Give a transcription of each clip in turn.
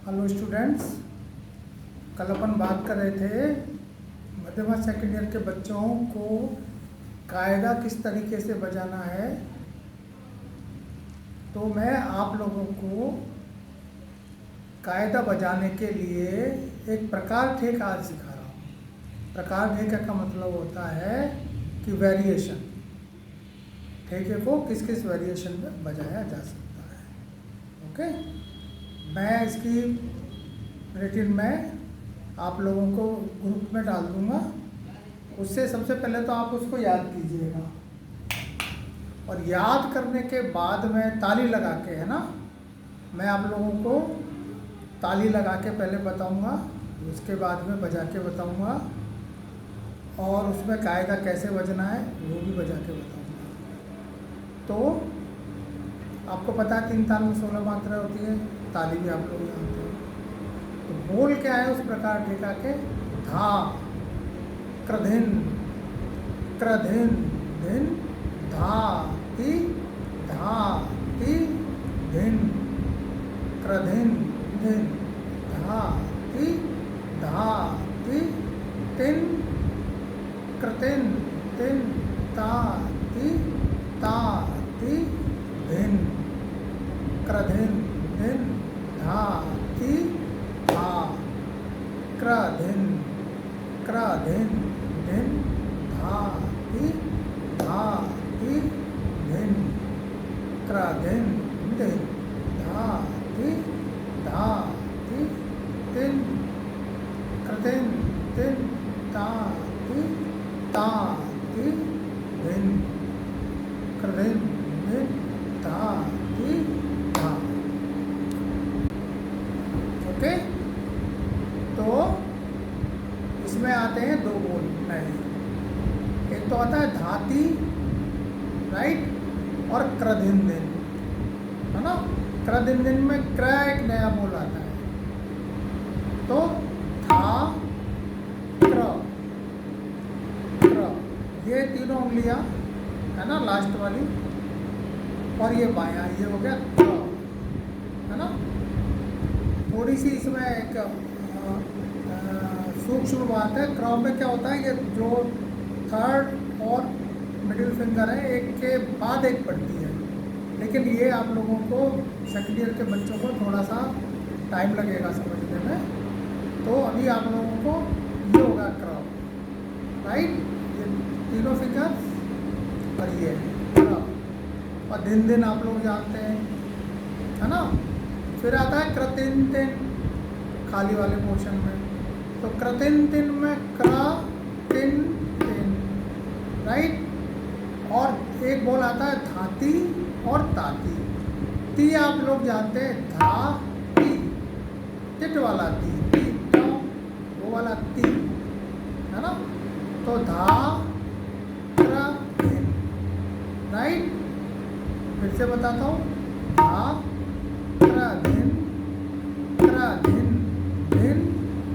Hello students, कल अपन बात कर रहे थे मध्यमा सेकेंड ईयर के बच्चों को कायदा किस तरीके से बजाना है। तो मैं आप लोगों को कायदा बजाने के लिए एक प्रकार ठेका आज सिखा रहा हूँ। प्रकार ठेका का मतलब होता है कि वेरिएशन, ठेके को किस किस वेरिएशन में बजाया जा सकता है। ओके, मैं इसकी रिटिन में आप लोगों को ग्रुप में डाल दूंगा। उससे सबसे पहले तो आप उसको याद कीजिएगा और याद करने के बाद में ताली लगा के, है ना, मैं आप लोगों को ताली लगा के पहले बताऊंगा, उसके बाद में बजा के बताऊंगा और उसमें कायदा कैसे बजना है वो भी बजा के बताऊंगा। तो आपको पता है 3 ताल में 16 मात्रा होती है, ताली भी आप लोग जानते हैं। तो बोल के आए उस प्रकार ठेका के धा क्रधिन क्रधिन धिन धा ती धिन क्रधिन धिन धा ती तिन कृतिन तिन ता ती धिन क्रधिन धिन धा ती धा क्रधिन धिन धा ती धिन क्रधिन धिन धा ती तिन कृतिन तिन ता ती धिन कृतिन धिन धा ती धा। ओके, तो इसमें आते हैं 2 बोल नए। एक तो आता है धाती, राइट, और क्रधिन दिन, है ना। क्रधिन दिन में क्र एक नया बोल आता है। तो था क्र क्र, ये तीनों उंगलियां, है ना, लास्ट वाली, और ये बायां, ये हो गया क्र, है ना। थोड़ी सी इसमें एक सूक्ष्म बात है। क्रॉप में क्या होता है, ये जो थर्ड और मिडिल फिंगर है एक के बाद एक पड़ती है, लेकिन ये आप लोगों को सेकेंड ईयर के बच्चों को थोड़ा सा टाइम लगेगा समझने में। तो अभी आप लोगों को ये होगा क्रॉप, राइट, ये तीनों फिंगर और ये क्रॉप। और दिन दिन आप लोग जानते हैं, है ना। फिर आता है कृतिन तिन, खाली वाले पोर्शन में। तो कृतिन तिन में क्रा तिन तिन, राइट। और एक बोल आता है धाती और ताती। ती आप लोग जानते हैं, धा ती, टिट वाला ती, वो वाला ती, है ना। तो धा क्रा धिन, राइट। फिर से बताता हूँ, धा क्रधिन धिन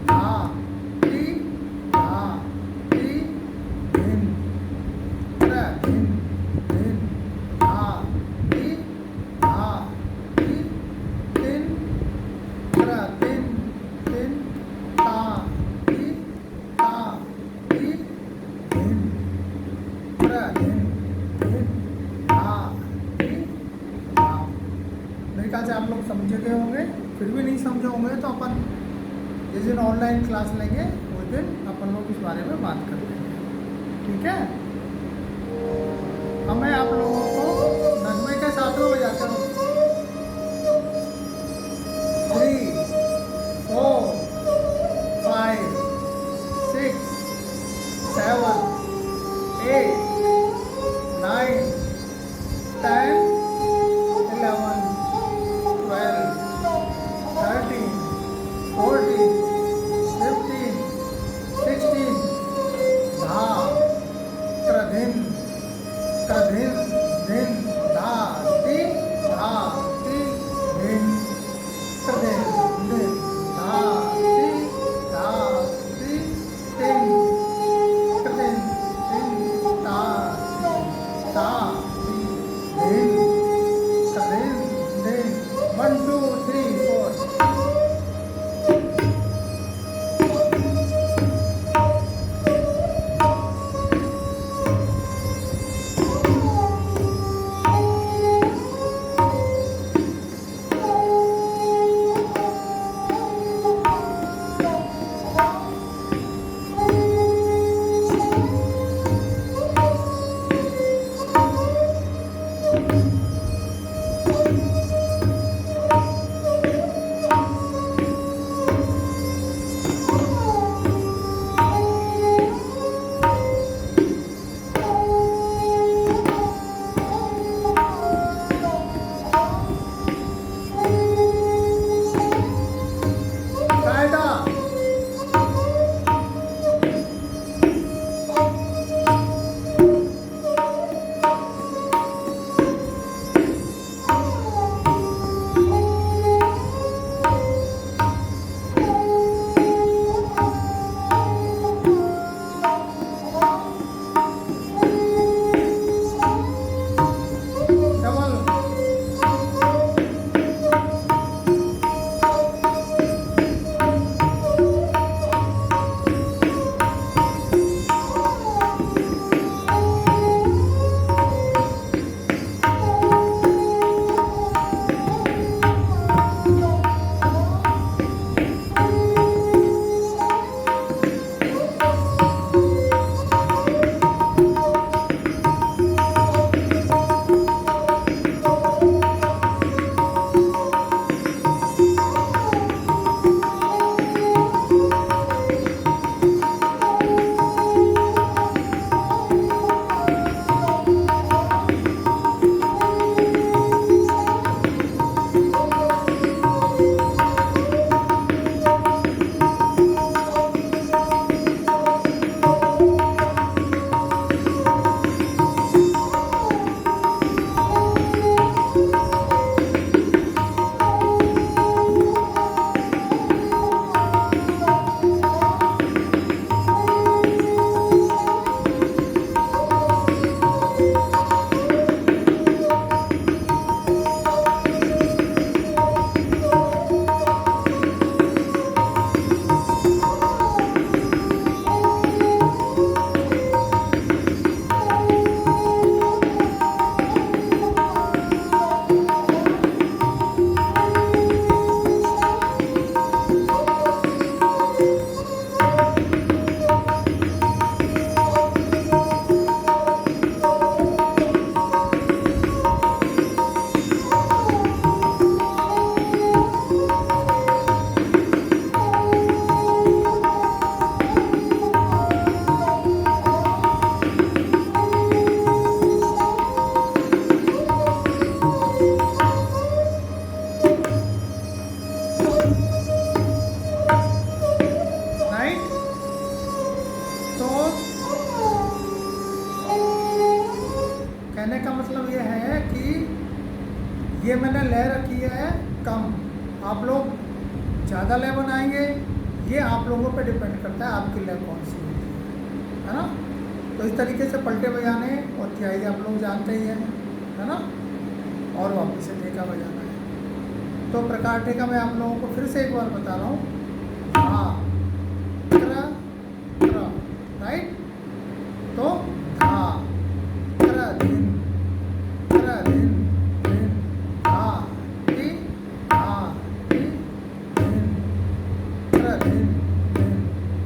धा ती धिन क्रधिन धिन धा ती तिन क्रधिन धिन धा ती धिन क्रधिन धिन धा ती धा। मेरे ख्याल से आप लोग समझ गए होंगे। फिर भी नहीं समझे होंगे तो अपन जिस दिन ऑनलाइन क्लास लेंगे उस दिन अपन लोग इस बारे में बात कर लेंगे, ठीक है। अब मैं आप लोगों को नगमे के साथ में बजाता हूँ। 3 4 5 6 7 8 9 10 11 12 13 14 15 16 धा क्रधिन धिन धा ती धिन क्रधिन आप लोग ज़्यादा लय बनाएंगे, ये आप लोगों पे डिपेंड करता है आपकी लय कौन सी होती है ना। तो इस तरीके से पलटे बजाने और तिहाई आप लोग जानते ही हैं, है ना। और वापस से ठेका बजाना है। तो प्रकार ठेका मैं आप लोगों को फिर से एक बार बता रहा हूँ। धा त्रा त्रा, राइट। तो धा त्रा दिन दिन धा ती दिन त्रा दिन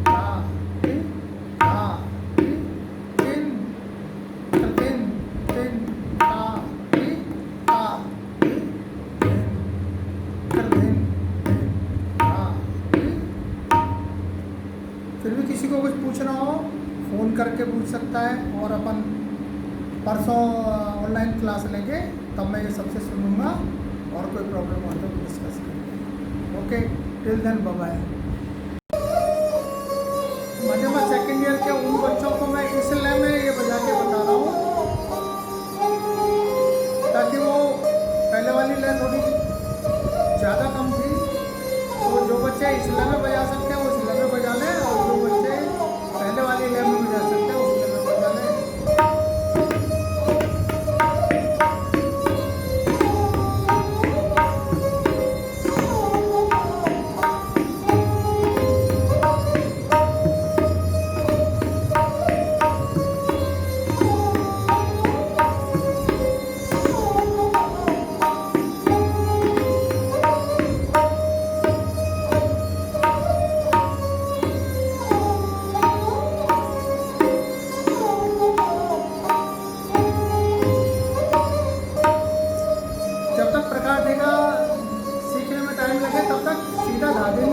धा ती दिन दिन दिन धा ती दिन धा। फिर भी किसी को कुछ पूछना हो फ़ोन करके पूछ सकता है, और अपन परसों ऑनलाइन क्लास लेंगे, तब मैं ये सबसे सुनूंगा, और कोई प्रॉब्लम हो तो डिस्कस करेंगे। Okay, till then bye bye. मध्यमा सेकेंड ईयर के उन बच्चों को मैं इस लय में ये बजा के बता रहा हूँ ताकि वो पहले वाली लय थोड़ी ज़्यादा कम थी, तो जो बच्चे इस लय में बजा सकते हैं वो इस लय में बजा लें, और जो बच्चे पहले वाली लय में बजा सकते हैं उस लय में बजा लें। जब तक प्रकार ठेका सीखने में टाइम लगे तब तक सीधा धा दिन